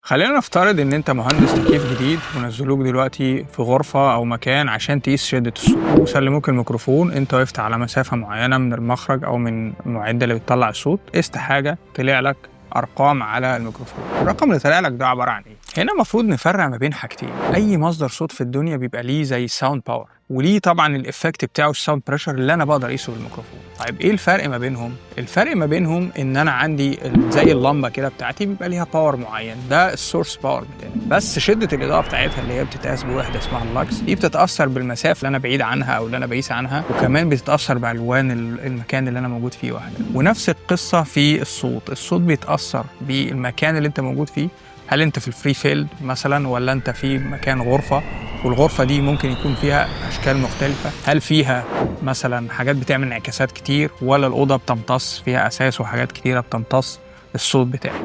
خلينا نفترض ان انت مهندس تكييف جديد ونزلوك دلوقتي في غرفة او مكان عشان تقيس شدة الصوت، وسلموك الميكروفون. انت وقفت على مسافة معينة من المخرج او من المعدة اللي بتطلع الصوت، قست حاجة طلع لك ارقام على الميكروفون. الرقم اللي طلع لك ده عبارة عن ايه؟ هنا المفروض نفرق ما بين حاجتين. اي مصدر صوت في الدنيا بيبقى ليه زي ساوند باور، وليه طبعا الافكت بتاعه الساوند بريشر اللي انا بقدر اقيسه بالميكروفون. طيب ايه الفرق ما بينهم؟ الفرق ما بينهم ان انا عندي زي اللمبه كده بتاعتي بيبقى ليها باور معين، ده السورس باور بتاعي، بس شده الاضاءه بتاعتها اللي هي بتتقاس بوحده اسمها اللكس، دي بتتاثر بالمسافه اللي انا بعيد عنها او اللي انا بقيس عنها، وكمان بتتاثر بالوان المكان اللي انا موجود فيه وحده. ونفس القصه في الصوت بيتاثر بالمكان اللي انت موجود فيه. هل انت في الفري فيلد مثلا، ولا انت في مكان غرفه، والغرفه دي ممكن يكون فيها اشكال مختلفه؟ هل فيها مثلا حاجات بتعمل انعكاسات كتير، ولا الاوضه بتمتص فيها اساس وحاجات كتيره بتمتص الصوت بتاعي؟